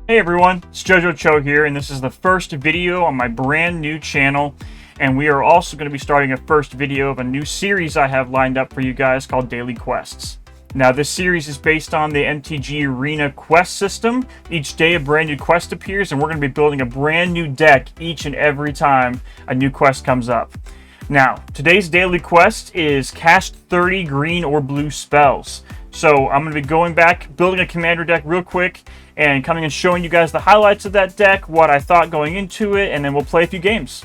Hey everyone, it's JoJo Cho here, and this is the first video on my brand new channel. And we are also going to be starting a first video of a new series I have lined up for you guys called Daily Quests. Now, this series is based on the MTG Arena quest system. Each day a brand new quest appears, and we're going to be building a brand new deck each and every time a new quest comes up. Now, today's daily quest is cast 30 green or blue spells. So I'm going to be going back, building a commander deck real quick, and coming and showing you guys the highlights of that deck, what I thought going into it, and then we'll play a few games.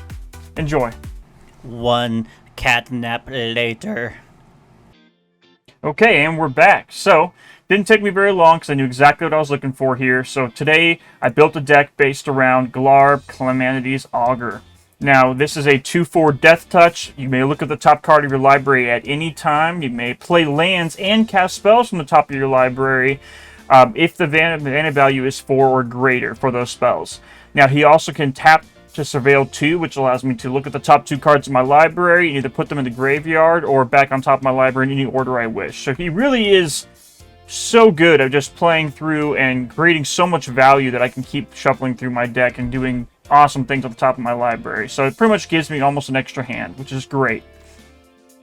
Enjoy. One cat nap later. Okay, and we're back. So, didn't take me very long because I knew exactly what I was looking for here. So today, I built a deck based around Glarb, Calamity's Augur. Now, this is a 2/4 Death Touch. You may look at the top card of your library at any time. You may play lands and cast spells from the top of your library if the mana value is 4 or greater for those spells. Now, he also can tap to Surveil 2, which allows me to look at the top 2 cards in my library and either put them in the graveyard or back on top of my library in any order I wish. So he really is so good at just playing through and creating so much value that I can keep shuffling through my deck and doing awesome things at the top of my library. So it pretty much gives me almost an extra hand, which is great.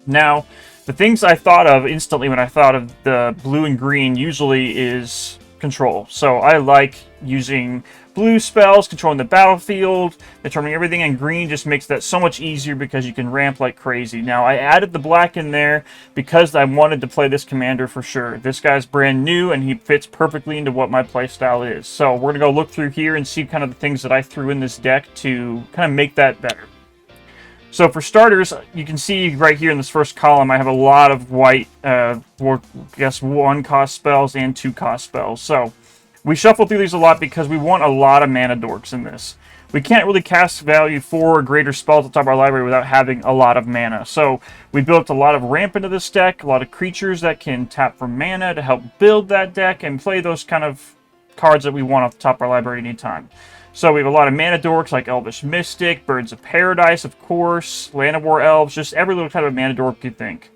Now, the things I thought of instantly when I thought of the blue and green usually is control. So I like using blue spells, controlling the battlefield, determining everything, and green just makes that so much easier because you can ramp like crazy. Now, I added the black in there because I wanted to play this commander for sure. This guy's brand new, and he fits perfectly into what my playstyle is. So we're going to go look through here and see kind of the things that I threw in this deck to kind of make that better. So for starters, you can see right here in this first column, I have a lot of white, 1-cost spells and 2-cost spells. So we shuffle through these a lot because we want a lot of mana dorks in this. We can't really cast value 4 or greater spells at the top of our library without having a lot of mana. So we built a lot of ramp into this deck, a lot of creatures that can tap for mana to help build that deck and play those kind of cards that we want off the top of our library anytime. So we have a lot of mana dorks like Elvish Mystic, Birds of Paradise, of course, Land of War Elves, just every little type of mana dork you think.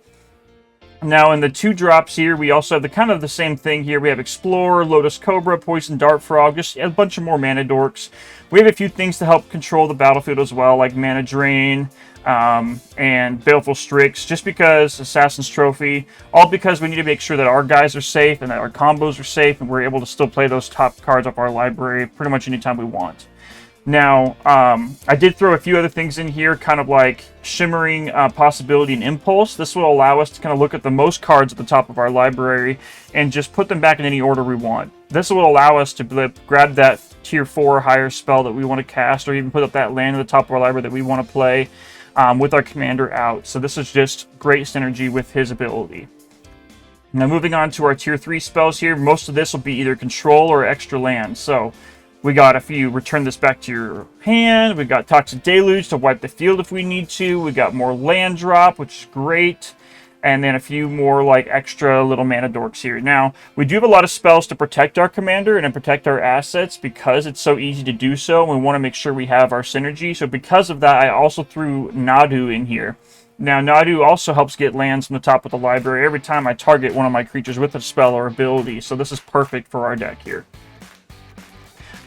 Now in the 2 drops here, we also have the kind of the same thing here. We have Explorer, Lotus Cobra, Poison Dart Frog, just a bunch of more mana dorks. We have a few things to help control the battlefield as well, like Mana Drain and Baleful Strix, just because Assassin's Trophy, all because we need to make sure that our guys are safe and that our combos are safe and we're able to still play those top cards off our library pretty much anytime we want. Now, I did throw a few other things in here, kind of like Shimmering Possibility and Impulse. This will allow us to kind of look at the most cards at the top of our library and just put them back in any order we want. This will allow us to grab that tier 4 or higher spell that we want to cast, or even put up that land at the top of our library that we want to play with our commander out. So this is just great synergy with his ability. Now moving on to our tier 3 spells here, most of this will be either control or extra land. So we got a few, return this back to your hand. We got Toxic Deluge to wipe the field if we need to. We got more land drop, which is great. And then a few more like extra little mana dorks here. Now, we do have a lot of spells to protect our commander and to protect our assets because it's so easy to do so. And we want to make sure we have our synergy. So because of that, I also threw Nadu in here. Now, Nadu also helps get lands from the top of the library every time I target one of my creatures with a spell or ability. So this is perfect for our deck here.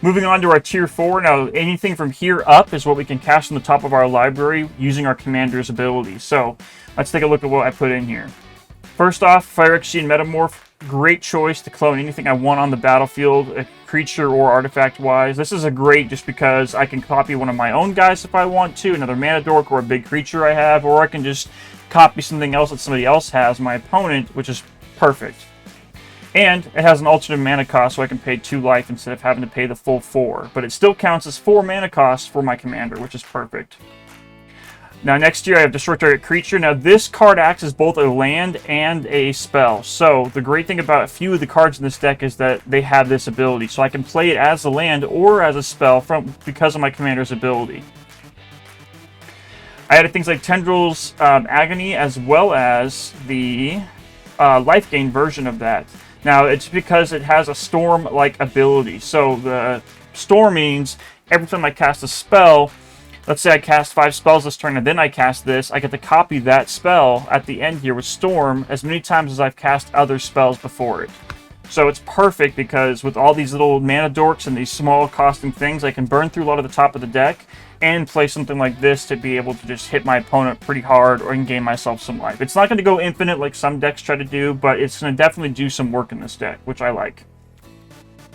Moving on to our tier 4, now anything from here up is what we can cast on the top of our library using our commander's ability. So let's take a look at what I put in here. First off, Phyrexian Metamorph, great choice to clone anything I want on the battlefield, a creature or artifact wise. This is a great just because I can copy one of my own guys if I want to, another mana dork or a big creature I have, or I can just copy something else that somebody else has, my opponent, which is perfect. And it has an alternate mana cost, so I can pay 2 life instead of having to pay the full 4. But it still counts as 4 mana cost for my commander, which is perfect. Now next year I have Destroy Target Creature. Now this card acts as both a land and a spell. So the great thing about a few of the cards in this deck is that they have this ability. So I can play it as a land or as a spell because of my commander's ability. I added things like Tendrils Agony as well as the life gain version of that. Now, it's because it has a storm-like ability. So the storm means every time I cast a spell, let's say I cast 5 spells this turn and then I cast this, I get to copy that spell at the end here with storm as many times as I've cast other spells before it. So it's perfect because with all these little mana dorks and these small costing things, I can burn through a lot of the top of the deck and play something like this to be able to just hit my opponent pretty hard or gain myself some life. It's not going to go infinite like some decks try to do, but it's going to definitely do some work in this deck, which I like.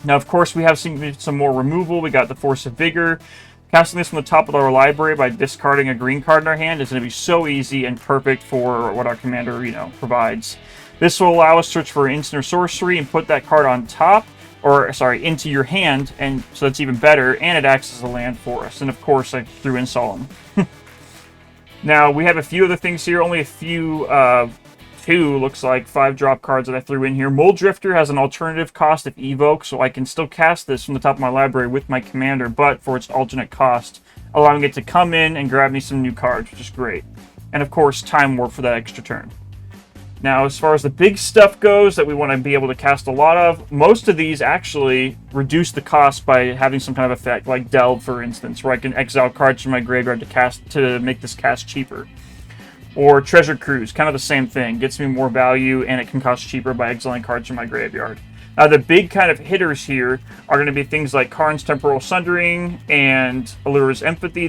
Now, of course, we have some more removal. We got the Force of Vigor. Casting this from the top of our library by discarding a green card in our hand is going to be so easy and perfect for what our commander, provides. This will allow us to search for instant or sorcery and put that card on top, or sorry, into your hand, and so that's even better, and it acts as a land for us. And of course, I threw in Solemn. Now, we have a few other things here, only a few, two, looks like, 5-drop cards that I threw in here. Mold Drifter has an alternative cost of Evoke, so I can still cast this from the top of my library with my commander, but for its alternate cost, allowing it to come in and grab me some new cards, which is great. And of course, Time Warp for that extra turn. Now, as far as the big stuff goes that we want to be able to cast a lot of, most of these actually reduce the cost by having some kind of effect, like Delve, for instance, where I can exile cards from my graveyard to make this cast cheaper. Or Treasure Cruise, kind of the same thing. Gets me more value, and it can cost cheaper by exiling cards from my graveyard. Now, the big kind of hitters here are going to be things like Karn's Temporal Sundering and Allura's Empathy.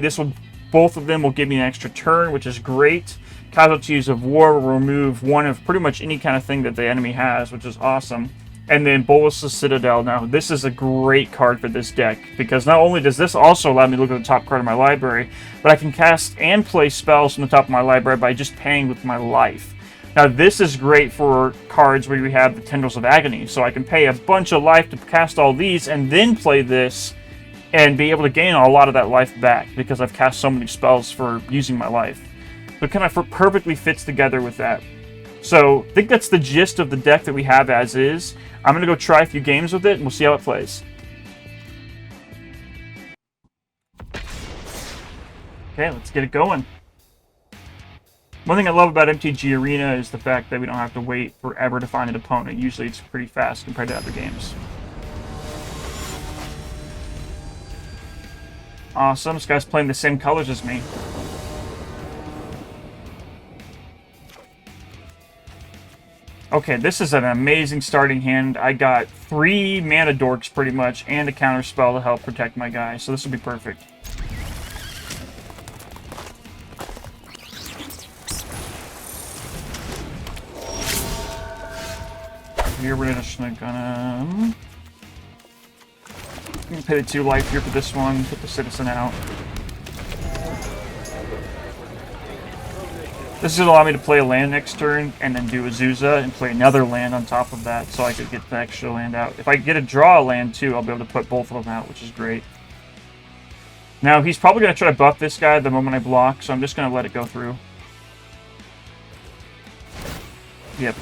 Both of them will give me an extra turn, which is great. Casualties of War will remove one of pretty much any kind of thing that the enemy has, which is awesome. And then Bolus's Citadel. Now, this is a great card for this deck, because not only does this also allow me to look at the top card of my library, but I can cast and play spells from the top of my library by just paying with my life. Now, this is great for cards where you have the Tendrils of Agony, so I can pay a bunch of life to cast all these and then play this and be able to gain a lot of that life back, because I've cast so many spells for using my life. So it kind of perfectly fits together with that. So I think that's the gist of the deck that we have as is. I'm going to go try a few games with it, and we'll see how it plays. Okay, let's get it going. One thing I love about MTG Arena is the fact that we don't have to wait forever to find an opponent. Usually it's pretty fast compared to other games. Awesome, this guy's playing the same colors as me. Okay, this is an amazing starting hand. I got 3 mana dorks pretty much and a counter spell to help protect my guy, so this will be perfect. Here we're just gonna pay the 2 life here for this one, put the citizen out. This is going to allow me to play a land next turn, and then do Azusa, and play another land on top of that, so I could get the extra land out. If I get to draw a land too, I'll be able to put both of them out, which is great. Now, he's probably going to try to buff this guy the moment I block, so I'm just going to let it go through. Yep.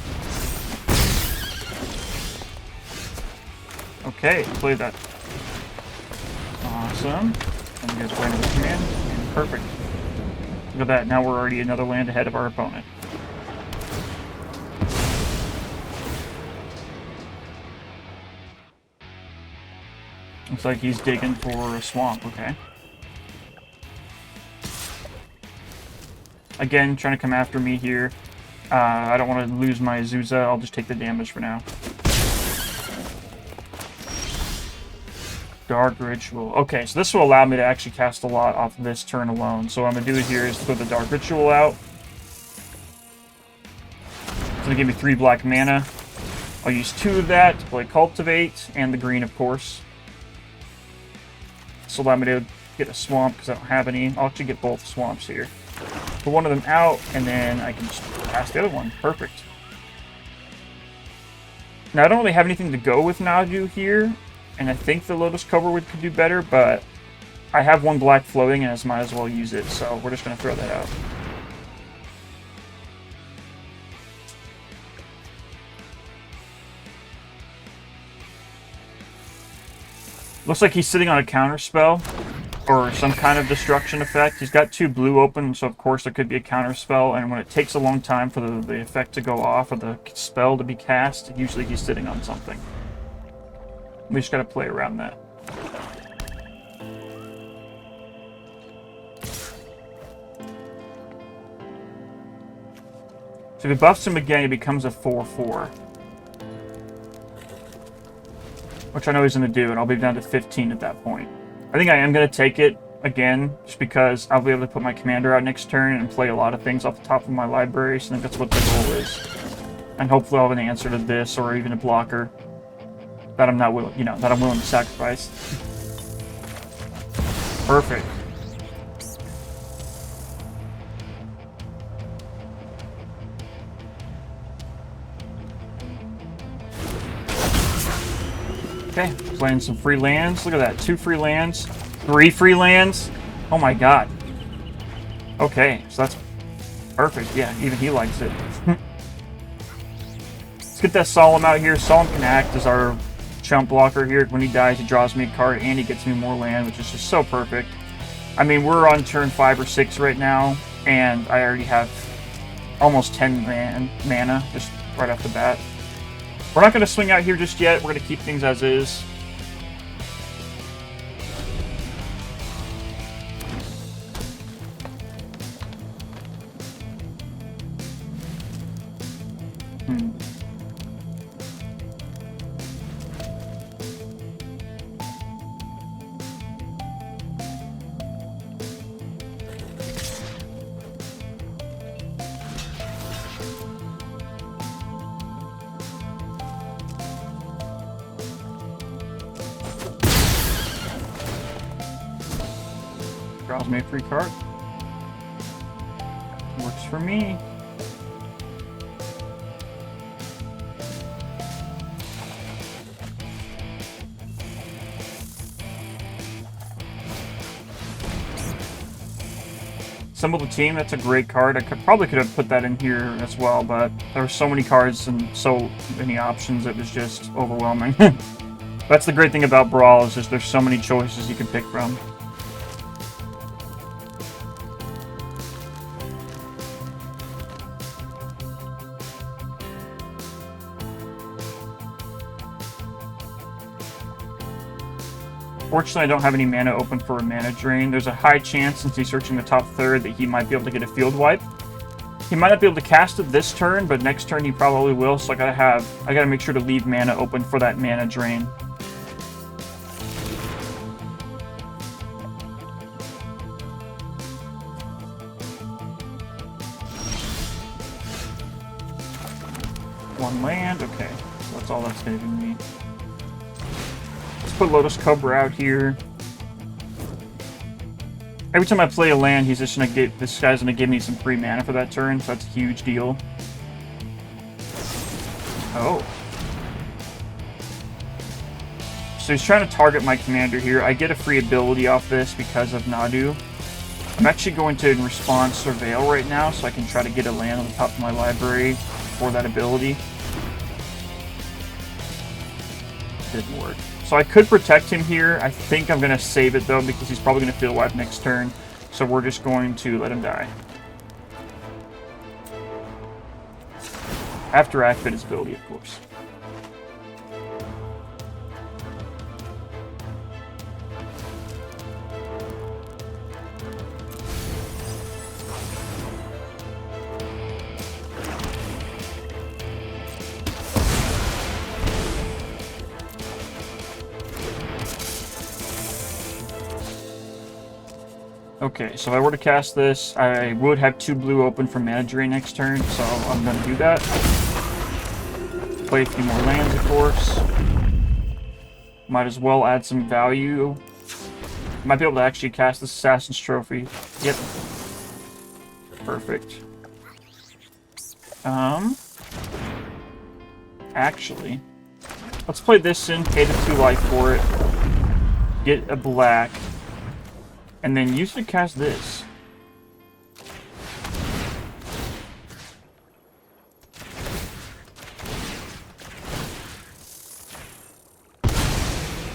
Okay, play that. Awesome. And you guys play another command. And perfect. Look at that, now we're already another land ahead of our opponent. Looks like he's digging for a swamp, okay. Again, trying to come after me here. I don't want to lose my Azusa, I'll just take the damage for now. Dark Ritual. Okay, so this will allow me to actually cast a lot off this turn alone. So what I'm going to do here is put the Dark Ritual out. It's going to give me 3 black mana. I'll use 2 of that to play Cultivate, and the green, of course. This will allow me to get a swamp, because I don't have any. I'll actually get both swamps here. Put one of them out, and then I can just cast the other one. Perfect. Now, I don't really have anything to go with Naju here. And I think the Lotus Cobra could do better, but I have 1 black floating and I might as well use it, so we're just going to throw that out. Looks like he's sitting on a counter spell, or some kind of destruction effect. He's got 2 blue open, so of course there could be a counter spell, and when it takes a long time for the effect to go off, or the spell to be cast, usually he's sitting on something. We just gotta play around that. So if he buffs him again, he becomes a 4/4. which I know he's going to do, and I'll be down to 15 at that point. I think I am going to take it again, just because I'll be able to put my commander out next turn and play a lot of things off the top of my library, so I think that's what the goal is. And hopefully I'll have an answer to this, or even a blocker that I'm not willing, that I'm willing to sacrifice. Perfect. Okay, playing some free lands. Look at that, 2 free lands, 3 free lands. Oh my god. Okay, so that's perfect. Yeah, even he likes it. Let's get that Solemn out here. Solemn can act as our chump blocker here. When he dies, he draws me a card and he gets me more land, which is just so perfect. I mean, we're on turn 5 or 6 right now, and I already have almost 10 mana just right off the bat. We're not going to swing out here just yet. We're going to keep things as is. Draws me a free card. Works for me. Assemble the team, that's a great card. I probably could have put that in here as well, but there were so many cards and so many options, it was just overwhelming. That's the great thing about Brawl, is just there's so many choices you can pick from. Fortunately, I don't have any mana open for a mana drain. There's a high chance, since he's searching the top third, that he might be able to get a field wipe. He might not be able to cast it this turn, but next turn he probably will, so I gotta make sure to leave mana open for that mana drain. One land, okay. So that's all that's giving me. Put Lotus Cobra out here. Every time I play a land, he's just gonna get, this guy's gonna give me some free mana for that turn, so that's a huge deal. Oh. So he's trying to target my commander here. I get a free ability off this because of Nadu. I'm actually going to, in response, Surveil right now, so I can try to get a land on the top of my library for that ability. Didn't work. So I could protect him here. I think I'm going to save it, though, because he's probably going to field wipe next turn. So we're just going to let him die. After I activate his ability, of course. Okay, so if I were to cast this, I would have 2 blue open for mana drain next turn, so I'm going to do that. Play a few more lands, of course. Might as well add some value. Might be able to actually cast this Assassin's Trophy. Yep. Perfect. Actually, let's play this in, pay the 2 life for it, get a black, and then use it to cast this.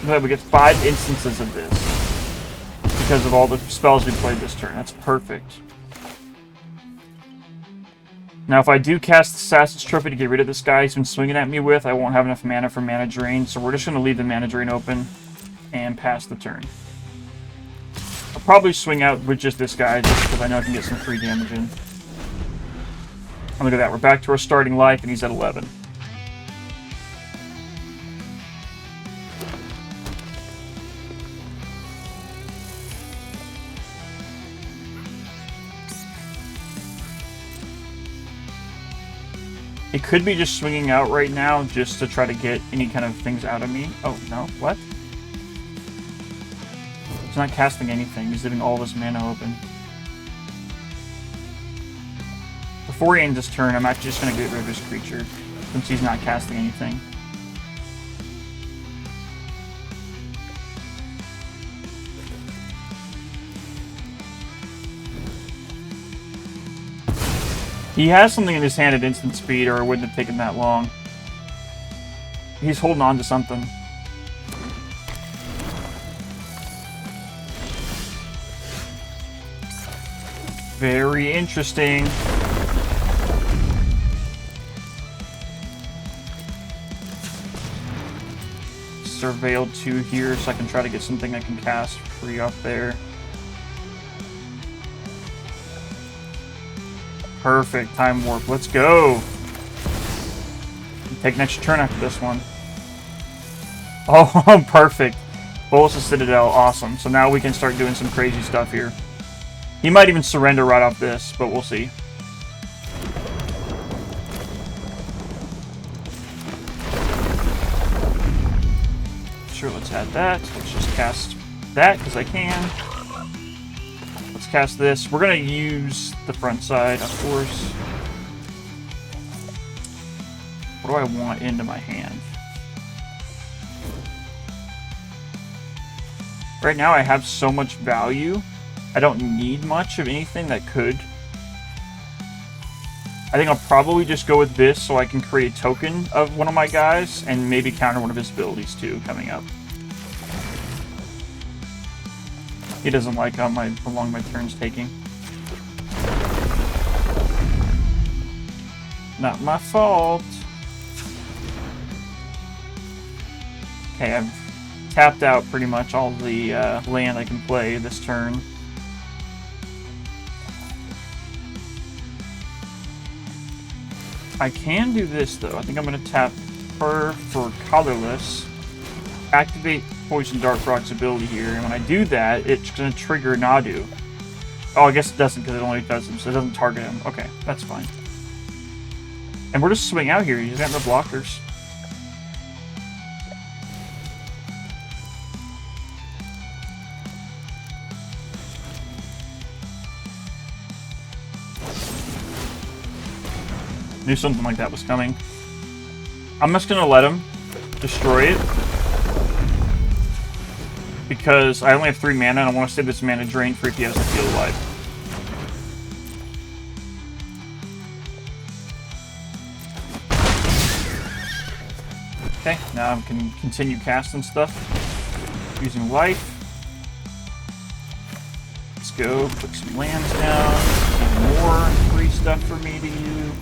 Okay, we get 5 instances of this because of all the spells we played this turn. That's perfect. Now, if I do cast Assassin's Trophy to get rid of this guy he's been swinging at me with, I won't have enough mana for mana drain, so we're just going to leave the mana drain open and pass the turn. I'll probably swing out with just this guy, just because I know I can get some free damage in. And look at that, we're back to our starting life, and he's at 11. It could be just swinging out right now just to try to get any kind of things out of me. Oh, no. What? He's not casting anything. He's leaving all of his mana open. Before he ends his turn, I'm actually just going to get rid of his creature, since he's not casting anything. He has something in his hand at instant speed, or it wouldn't have taken that long. He's holding on to something. Very interesting. Surveil 2 here so I can try to get something I can cast free up there. Perfect. Time warp. Let's go. Take next turn after this one. Oh, perfect. Bolus of Citadel. Awesome. So now we can start doing some crazy stuff here. He might even surrender right off this, but we'll see. Sure, let's add that. Let's just cast that because I can. Let's cast this. We're going to use the front side, of course. What do I want into my hand? Right now I have so much value. I don't need much of anything that could. I think I'll probably just go with this so I can create a token of one of my guys and maybe counter one of his abilities too coming up. He doesn't like how long my turn's taking. Not my fault. Okay, I've tapped out pretty much all the land I can play this turn. I can do this though. I think I'm going to tap her for colorless. Activate Poison Dart Frog's ability here, and when I do that, it's going to trigger Nadu. Oh, I guess it doesn't because it only does him, so it doesn't target him. Okay, that's fine. And we're just swing out here. He's got no blockers. Knew something like that was coming. I'm just going to let him destroy it. Because I only have 3 mana and I want to save this mana drain for if he has to feel alive. Okay, now I can continue casting stuff. Using life. Let's go, put some lands down. Even more free stuff for me to use.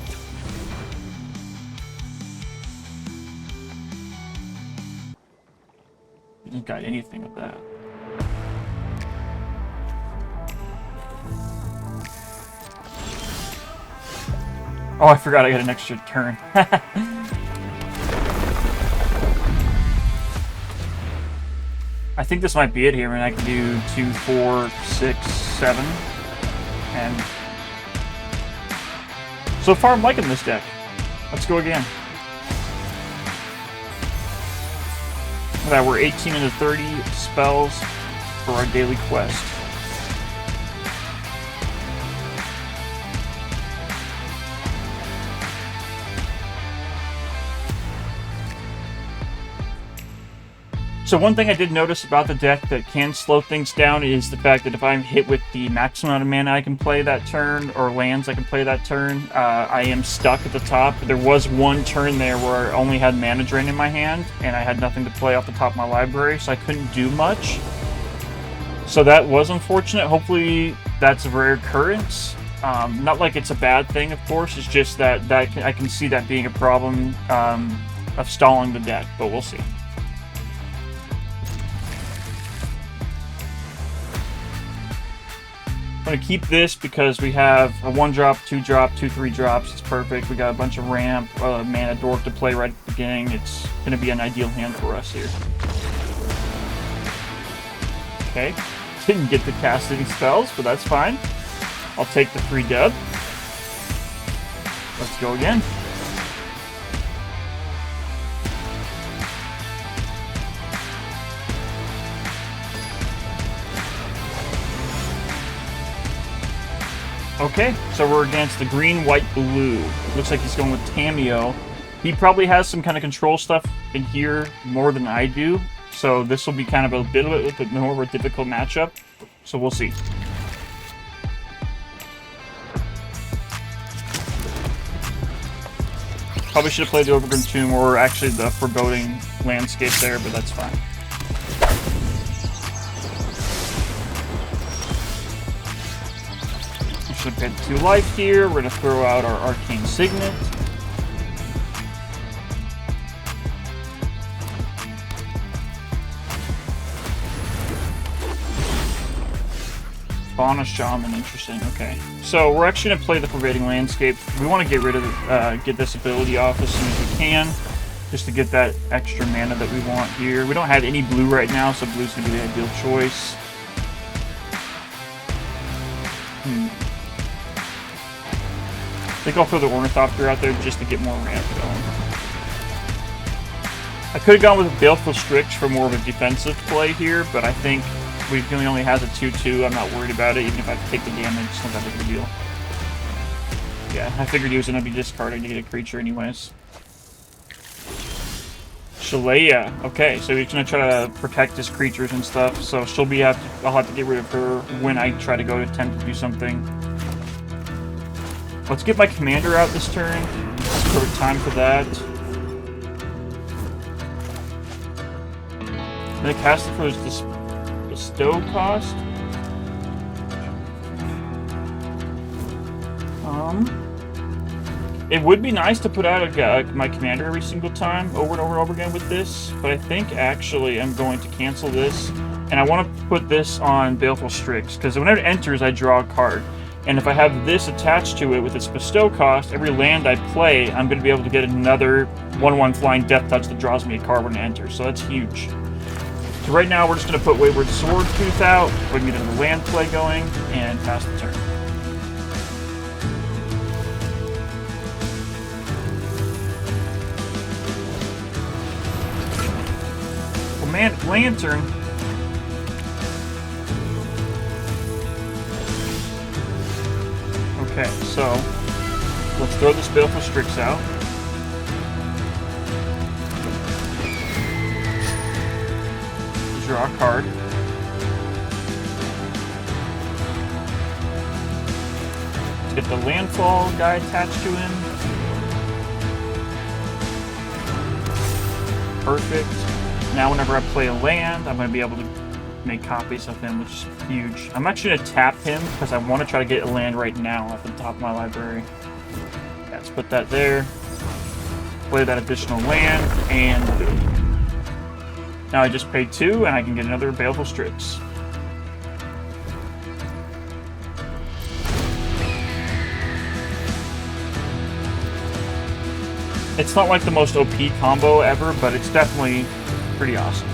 Didn't got anything of that. Oh, I forgot I got an extra turn. I think this might be it here. I mean, I can do 2, 4, 6, 7. And so far I'm liking this deck. Let's go again. That we're 18 into 30 spells for our daily quest. So one thing I did notice about the deck that can slow things down is the fact that if I'm hit with the maximum amount of mana I can play that turn, or lands I can play that turn, I am stuck at the top. There was one turn there where I only had mana drain in my hand, and I had nothing to play off the top of my library, so I couldn't do much. So that was unfortunate. Hopefully that's a rare occurrence. Not like it's a bad thing, of course, it's just that I can see that being a problem of stalling the deck, but we'll see. I'm going to keep this because we have a 1-drop, 2-drop, 2, 3 drops. It's perfect. We got a bunch of ramp, mana dork to play right at the beginning. It's going to be an ideal hand for us here. Okay. Didn't get to cast any spells, but that's fine. I'll take the free dub. Let's go again. Okay, so we're against the green, white, blue. Looks like he's going with Tamio. He probably has some kind of control stuff in here more than I do, so this will be kind of a bit more of a difficult matchup. So we'll see. Probably should have played the Overgrown Tomb or actually the Foreboding Landscape there, but that's fine. We should have paid 2 life here. We're going to throw out our Arcane Signet. Fauna Shaman, interesting. Okay, so we're actually gonna play the Pervading Landscape. We want to get rid of get this ability off as soon as we can, just to get that extra mana that we want here. We don't have any blue right now, so blue's gonna be the ideal choice. I think I'll throw the Ornithopter out there just to get more ramp going. I could have gone with Baleful Strix for more of a defensive play here, but I think he only has a 2/2. I'm not worried about it, even if I have to take the damage. It's not that big of a deal. Yeah, I figured he was going to be discarding to get a creature anyways. Shalea. Okay, so he's going to try to protect his creatures and stuff, so I'll have to get rid of her when I try to go to attempt to do something. Let's get my commander out this turn. Perfect time for that. I'm going to cast it for this Bestow cost. It would be nice to put out my commander every single time over and over and over again with this, but I think actually I'm going to cancel this, and I want to put this on Baleful Strix, because whenever it enters I draw a card, and if I have this attached to it with its Bestow cost, every land I play I'm going to be able to get another 1/1 flying Death Touch that draws me a card when it enters, so that's huge. So right now we're just going to put Wayward Swordtooth out, we can get another land play going, and pass the turn. Well, man, Lantern. Okay, so let's throw this Baleful Strix out. Draw a card. Let's get the landfall guy attached to him. Perfect. Now whenever I play a land, I'm going to be able to make copies of him, which is huge. I'm actually going to tap him because I want to try to get a land right now at the top of my library. Yeah, let's put that there. Play that additional land, and boom. Now I just paid 2, and I can get another Baleful Strix. It's not like the most OP combo ever, but it's definitely pretty awesome.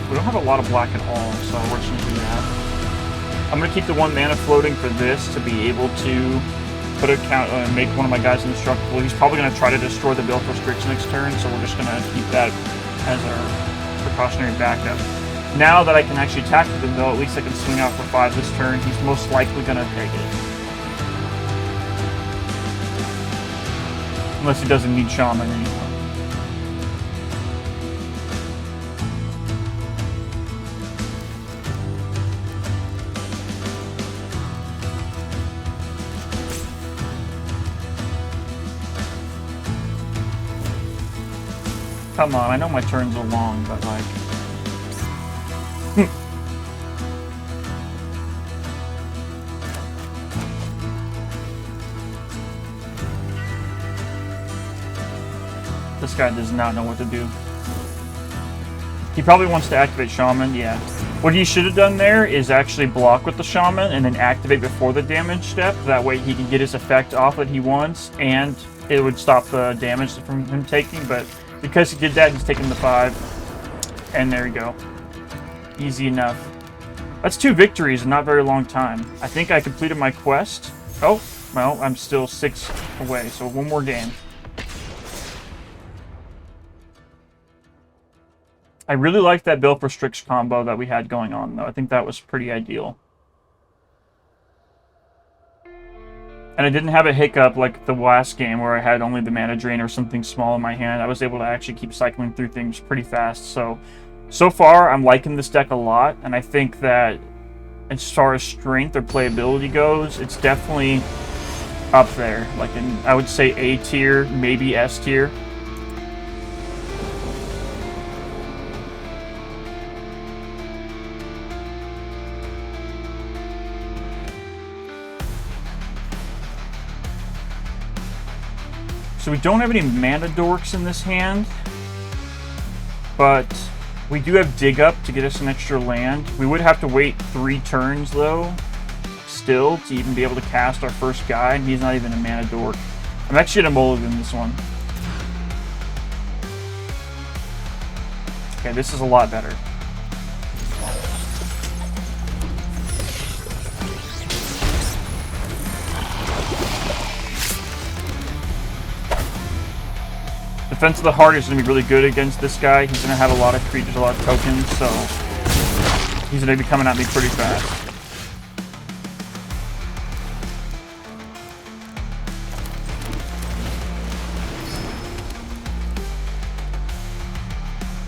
We don't have a lot of black at all, so we're just gonna do that. I'm going to keep the 1 mana floating for this to be able to put a count and make one of my guys indestructible. He's probably going to try to destroy the Baleful Strix next turn, so we're just going to keep that as our precautionary backup. Now that I can actually attack with him, though, at least I can swing out for 5 this turn. He's most likely going to take it. Unless he doesn't need Shaman anymore. Come on, I know my turns are long, but like... This guy does not know what to do. He probably wants to activate Shaman, yeah. What he should have done there is actually block with the Shaman and then activate before the damage step. That way he can get his effect off that he wants, and it would stop the damage from him taking, but... Because he did that, he's taking the 5. And there you go. Easy enough. That's 2 victories in not very long time. I think I completed my quest. Oh, well, I'm still 6 away, so 1 more game. I really liked that build for Strix combo that we had going on, though. I think that was pretty ideal. And I didn't have a hiccup like the last game where I had only the mana drain or something small in my hand. I was able to actually keep cycling through things pretty fast. So far, I'm liking this deck a lot, and I think that as far as strength or playability goes, it's definitely up there. Like, I would say A tier, maybe S tier. So we don't have any mana dorks in this hand, but we do have Dig Up to get us an extra land. We would have to wait 3 turns, though, still, to even be able to cast our first guy, and he's not even a mana dork. I'm actually going to mulligan this one. Okay, this is a lot better. Defense of the Heart is going to be really good against this guy. He's going to have a lot of creatures, a lot of tokens, so he's going to be coming at me pretty fast.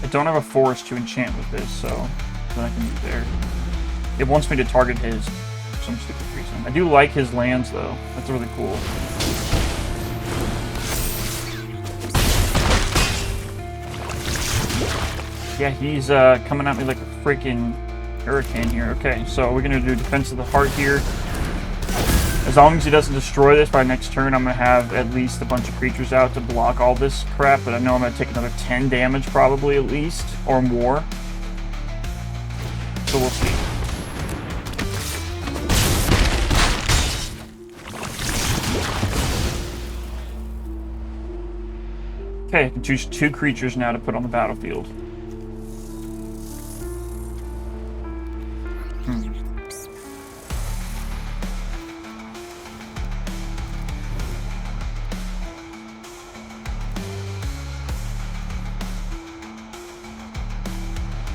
I don't have a forest to enchant with this, so I can do there. It wants me to target his for some stupid reason. I do like his lands, though. That's really cool. Yeah, he's coming at me like a freaking hurricane here. Okay, so we're going to do Defense of the Heart here. As long as he doesn't destroy this by next turn, I'm going to have at least a bunch of creatures out to block all this crap, but I know I'm going to take another 10 damage probably at least, or more. So we'll see. Okay, I can choose 2 creatures now to put on the battlefield.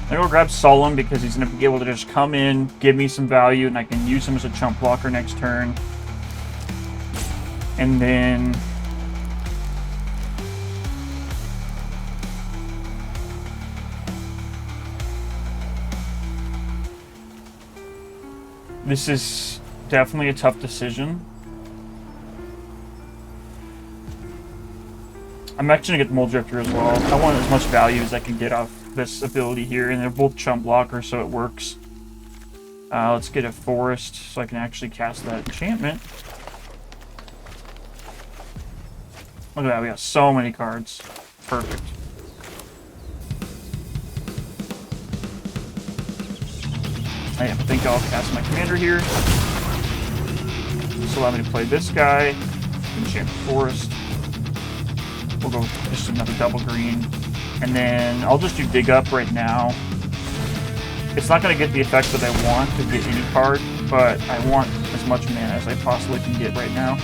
I'm going to grab Solemn because he's going to be able to just come in, give me some value, and I can use him as a chump blocker next turn. And then this is definitely a tough decision. I'm actually going to get the Muldrifter as well. I want as much value as I can get off this ability here, and they're both chump blockers, so it works. Let's get a forest so I can actually cast that enchantment. Look at that, we got so many cards. Perfect. I think I'll cast my commander here. This will allow me to play this guy. Enchant the forest. We'll go just another double green. And then I'll just do Dig Up right now. It's not going to get the effect that I want to get any card, but I want as much mana as I possibly can get right now.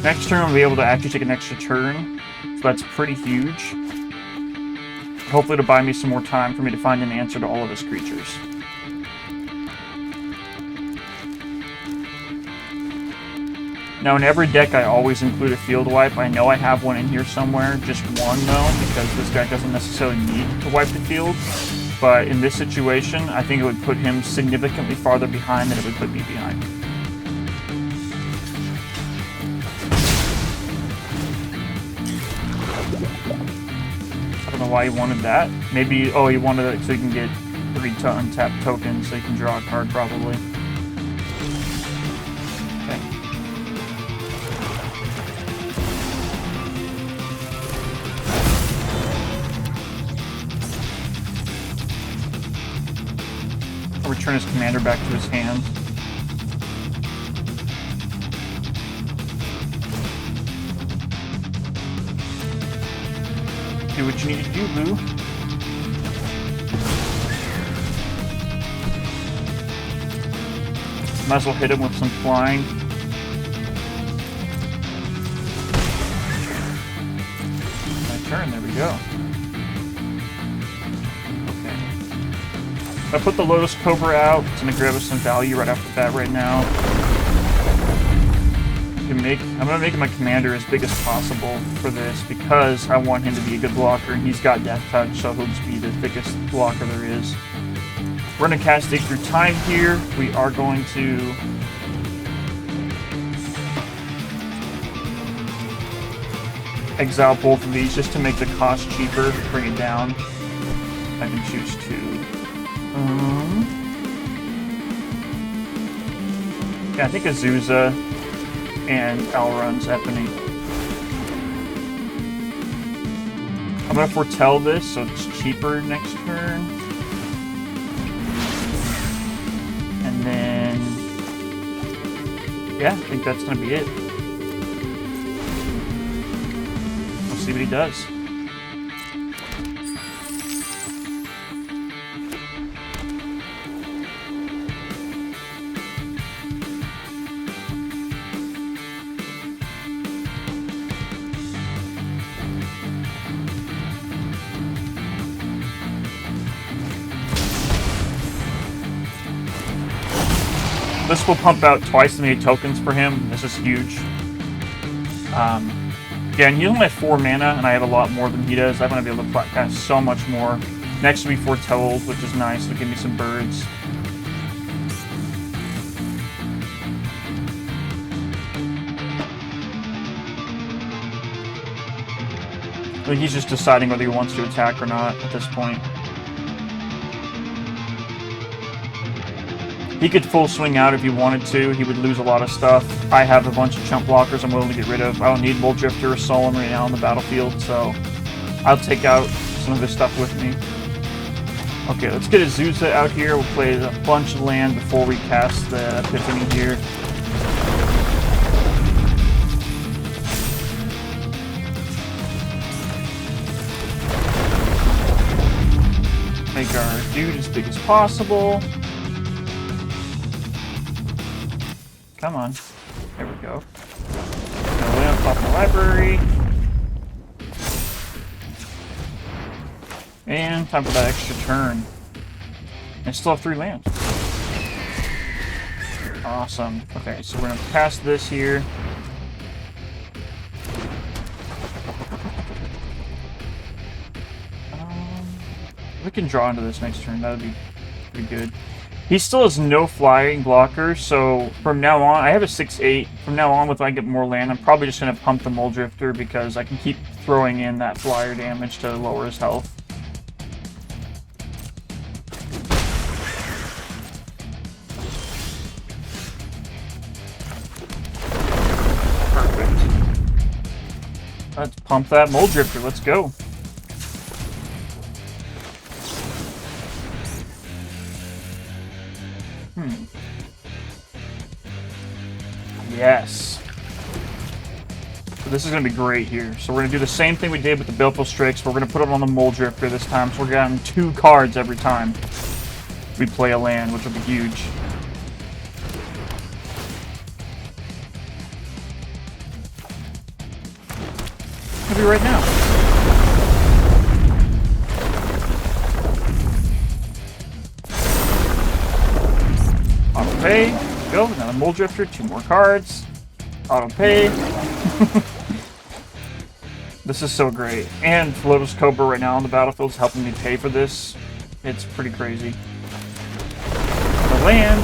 Next turn, I'll be able to actually take an extra turn, so that's pretty huge. Hopefully to buy me some more time for me to find an answer to all of his creatures. Now, in every deck, I always include a field wipe. I know I have one in here somewhere, just one, though, because this guy doesn't necessarily need to wipe the field. But in this situation, I think it would put him significantly farther behind than it would put me behind. I don't know why he wanted that. Maybe, oh, he wanted it so he can get 3 to untap tokens, so he can draw a card, probably. Return his commander back to his hand. Do what you need to do, Boo. Might as well hit him with some flying. we go. Okay. If I put the Lotus Cobra out, it's going to grab us some value right off the bat right now. I'm going to make him my commander as big as possible for this because I want him to be a good blocker, and he's got Death Touch, so he'll just be the biggest blocker there is. We're going to cast Dig Through Time here. We are going to... exile both of these just to make the cost cheaper, bring it down. I can choose to. Yeah, I think Azusa and Alrund's Epiphany. I'm going to foretell this so it's cheaper next turn. And then... yeah, I think that's going to be it. See what he does. This will pump out twice as many tokens for him. This is huge. Yeah, and he only has 4 mana, and I have a lot more than he does. I'm going to be able to cast so much more. Next will be Foretold, which is nice. It'll give me some birds. I think he's just deciding whether he wants to attack or not at this point. He could full swing out if he wanted to. He would lose a lot of stuff. I have a bunch of chump blockers I'm willing to get rid of. I don't need Bull Drifter or Solemn right now on the battlefield, so I'll take out some of this stuff with me. Okay, let's get Azusa out here. We'll play a bunch of land before we cast the Epiphany here. Make our dude as big as possible. Come on. There we go. Gonna land on top of the library. And time for that extra turn. I still have 3 lands. Awesome. Okay, so we're gonna pass this here. We can draw into this next turn. That would be pretty good. He still has no flying blocker, so from now on, I have a 6/8. From now on, if I get more land, I'm probably just going to pump the Mole Drifter because I can keep throwing in that flyer damage to lower his health. Perfect. Let's pump that Mole Drifter. Let's go. Yes. So this is going to be great here. So we're going to do the same thing we did with the Baleful Strix, but we're going to put it on the Mole Drifter this time. So we're getting 2 cards every time we play a land, which will be huge. Maybe right now. Auto pay. Go. Another Mole Drifter. 2 more cards. Auto pay. This is so great. And Lotus Cobra right now on the battlefield is helping me pay for this. It's pretty crazy. The land.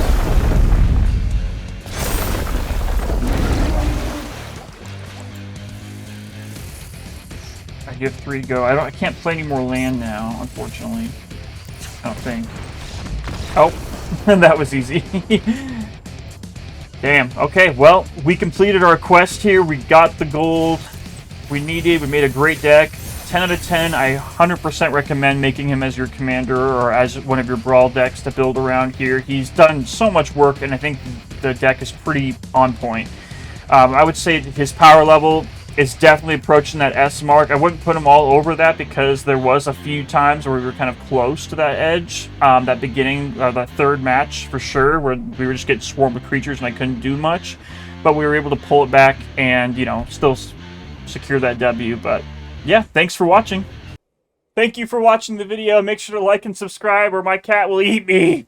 I give 3 go. I can't play any more land now, unfortunately. I don't think. Oh, that was easy. Damn. Okay, well, we completed our quest here. We got the gold we needed. We made a great deck. 10 out of 10. I 100% recommend making him as your commander or as one of your Brawl decks to build around here. He's done so much work, and I think the deck is pretty on point. I would say his power level is definitely approaching that S mark. I wouldn't put him all over that because there was a few times where we were kind of close to that edge. That beginning, the 3rd match for sure, where we were just getting swarmed with creatures and I couldn't do much. But we were able to pull it back and, you know, still secure that W. But yeah, thanks for watching. Thank you for watching the video. Make sure to like and subscribe or my cat will eat me.